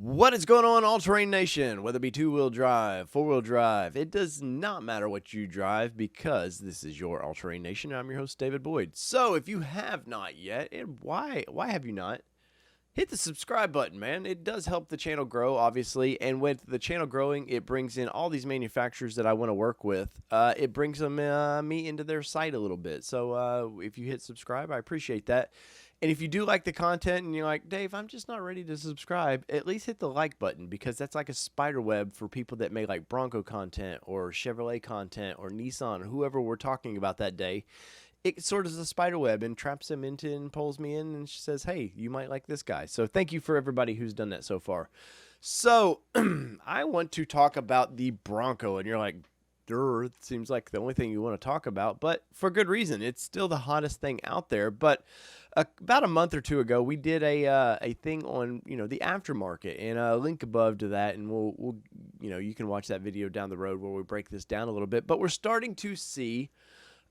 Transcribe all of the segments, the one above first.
What is going on, All-Terrain Nation? Whether it be two-wheel drive, four-wheel drive, it does not matter what you drive because this is your All-Terrain Nation. I'm your host, David Boyd. So if you have not yet, and why have you not? Hit the subscribe button, man. It does help the channel grow, obviously, and with the channel growing, it brings in all these manufacturers that I want to work with. It brings them me into their site a little bit. So if you hit subscribe, I appreciate that. And if you do like the content and you're like, Dave, I'm just not ready to subscribe, at least hit the like button because that's like a spider web for people that make like Bronco content or Chevrolet content or Nissan or whoever we're talking about that day. It sort of is a spider web and traps them into and pulls me in and she says, hey, you might like this guy. So thank you for everybody who's done that so far. So I want to talk about the Bronco, and you're like, it seems like the only thing you want to talk about, but for good reason. It's still the hottest thing out there. But about a month or two ago, we did a thing on the aftermarket, and a link above to that, and we'll you can watch that video down the road where we break this down a little bit. But we're starting to see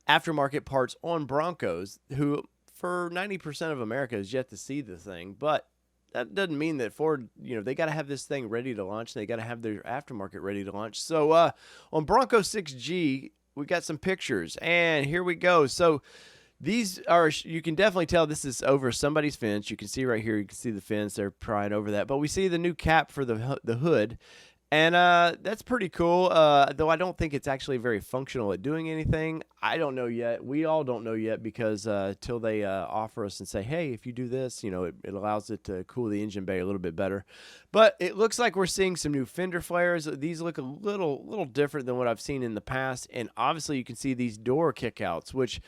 aftermarket parts on Broncos, who for 90% of America is yet to see the thing, but that doesn't mean that Ford, they got to have this thing ready to launch, and they got to have their aftermarket ready to launch. So on Bronco 6G, we got some pictures, and here we go. So these are, you can definitely tell this is over somebody's fence. You can see right here, you can see the fence. They're prying over that. But we see the new cap for the hood, and that's pretty cool, though I don't think it's actually very functional at doing anything. I don't know yet. We all don't know yet because till they offer us and say, hey, if you do this, it allows it to cool the engine bay a little bit better. But it looks like we're seeing some new fender flares. These look a little different than what I've seen in the past. And obviously you can see these door kickouts, which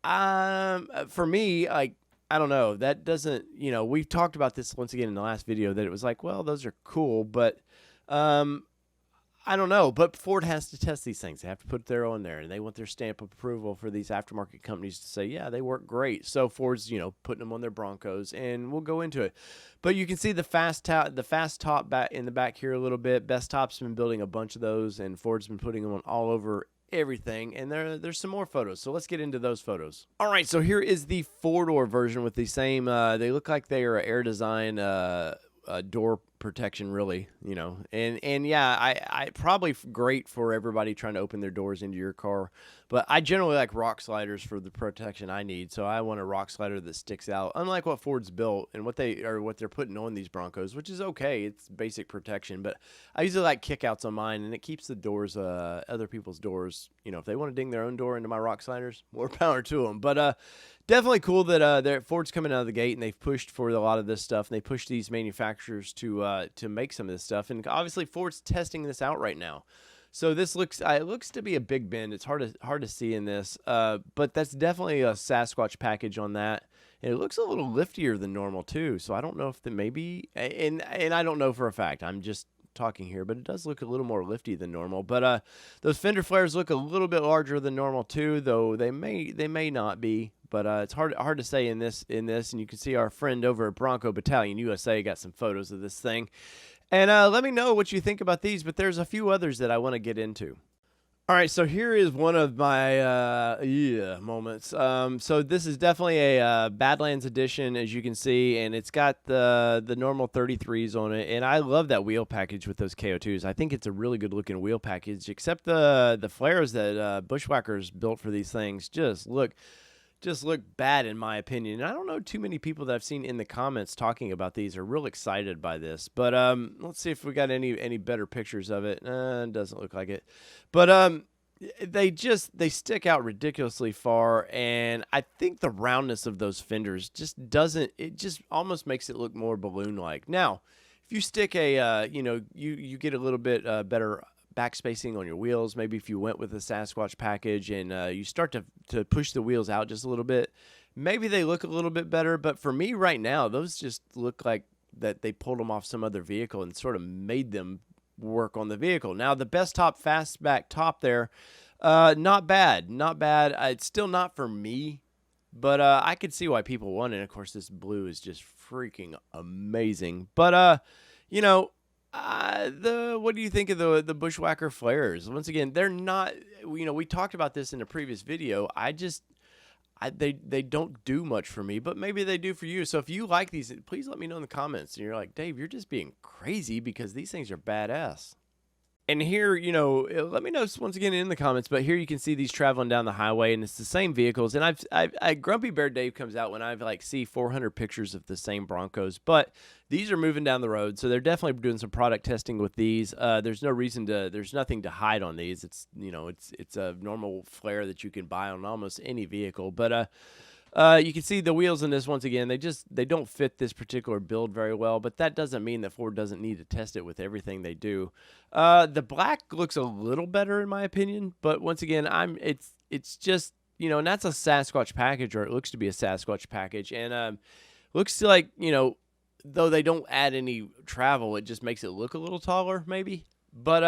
for me, like, I don't know. That doesn't, we've talked about this once again in the last video that it was like, well, those are cool, but I don't know, but Ford has to test these things. They have to put their own there, and they want their stamp of approval for these aftermarket companies to say, yeah, they work great. So Ford's, putting them on their Broncos, and we'll go into it. But you can see the fast top back in the back here a little bit. Best Top's been building a bunch of those, and Ford's been putting them on all over everything, and there's some more photos, so let's get into those photos. All right, so here is the four-door version with the same they look like they are air design door protection, really, and yeah, I probably great for everybody trying to open their doors into your car, but I generally like rock sliders for the protection I need, so I want a rock slider that sticks out, unlike what Ford's built and what they're putting on these Broncos, which is okay. It's basic protection, but I usually like kickouts on mine, and it keeps the doors, other people's doors, if they want to ding their own door into my rock sliders, more power to them. But definitely cool that Ford's coming out of the gate, and they've pushed for a lot of this stuff, and they pushed these manufacturers to make some of this stuff, and obviously Ford's testing this out right now. So this looks to be a big bend. It's hard to see in this, but that's definitely a Sasquatch package on that, and it looks a little liftier than normal too. So I don't know if maybe, and I don't know for a fact. I'm just talking here, but it does look a little more lifty than normal. But those fender flares look a little bit larger than normal too, though they may not be. But it's hard to say in this, and you can see our friend over at Bronco Battalion USA got some photos of this thing. And let me know what you think about these, but there's a few others that I want to get into. All right, so here is one of my moments. So this is definitely a Badlands edition, as you can see, and it's got the normal 33s on it, and I love that wheel package with those KO2s. I think it's a really good-looking wheel package, except the flares that Bushwhackers built for these things just look bad in my opinion. And I don't know too many people that I've seen in the comments talking about these are real excited by this. But let's see if we got any better pictures of it. It doesn't look like it. But they stick out ridiculously far, and I think the roundness of those fenders just almost makes it look more balloon-like. Now, if you stick you get a little bit better back spacing on your wheels. Maybe if you went with a Sasquatch package and you start to push the wheels out just a little bit, maybe they look a little bit better. But for me right now, those just look like that they pulled them off some other vehicle and sort of made them work on the vehicle. Now, the Best Top fastback top there, not bad. It's still not for me, but I could see why people want it. Of course, this blue is just freaking amazing. But what do you think of the Bushwhacker flares? Once again, they're not, we talked about this in a previous video. they don't do much for me, but maybe they do for you. So if you like these, please let me know in the comments. And you're like, Dave, you're just being crazy because these things are badass. And here, let me know once again in the comments, but here you can see these traveling down the highway, and it's the same vehicles. And Grumpy Bear Dave comes out when I see 400 pictures of the same Broncos, but these are moving down the road, so they're definitely doing some product testing with these. There's nothing to hide on these. It's it's a normal flare that you can buy on almost any vehicle, but you can see the wheels in this once again. They don't fit this particular build very well, but that doesn't mean that Ford doesn't need to test it with everything they do. The black looks a little better in my opinion, but once again, it's just and that's a Sasquatch package, or it looks to be a Sasquatch package, and looks like though they don't add any travel, it just makes it look a little taller maybe. But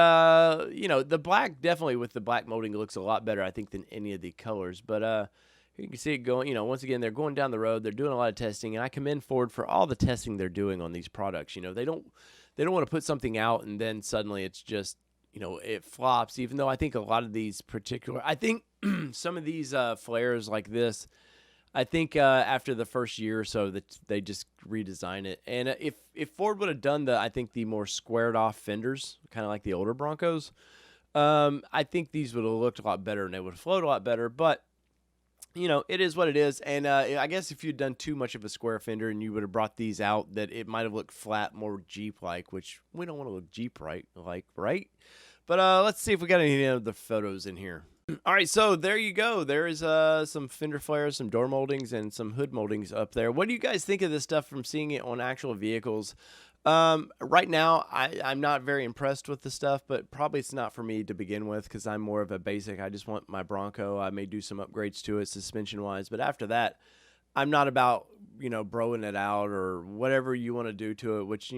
the black definitely with the black molding looks a lot better I think than any of the colors, but you can see it going, once again, they're going down the road. They're doing a lot of testing, and I commend Ford for all the testing they're doing on these products. They don't want to put something out and then suddenly it's just, it flops, even though I think a lot of these I think some of these flares like this, I think after the first year or so that they just redesign it. And if Ford would have done I think the more squared off fenders, kind of like the older Broncos, I think these would have looked a lot better and they would have flowed a lot better, but it is what it is, and I guess if you'd done too much of a square fender and you would have brought these out, that it might have looked flat, more Jeep-like, which we don't want to look Jeep-like, right? But let's see if we got any of the photos in here. All right, so there you go. There is some fender flares, some door moldings, and some hood moldings up there. What do you guys think of this stuff from seeing it on actual vehicles? Right now, I'm not very impressed with the stuff, but probably it's not for me to begin with because I'm more of a basic. I just want my Bronco. I may do some upgrades to it suspension-wise, but after that, I'm not about, broing it out or whatever you want to do to it, which,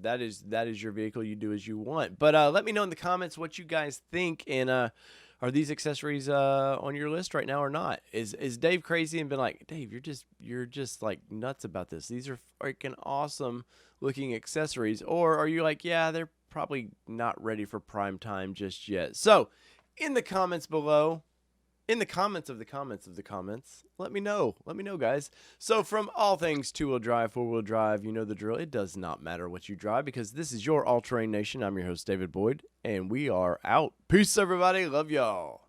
that is your vehicle. You do as you want. But let me know in the comments what you guys think, and are these accessories on your list right now or not? Is Dave crazy and been like, Dave, you're just like nuts about this? These are freaking awesome looking accessories. Or are you like, yeah, they're probably not ready for prime time just yet? So in the comments below, in the comments of the comments of the comments, let me know, guys. So from all things two-wheel drive, four-wheel drive, you know the drill. It does not matter what you drive because this is your All Terrain Nation. I'm your host, David Boyd, and we are out. Peace, everybody. Love y'all.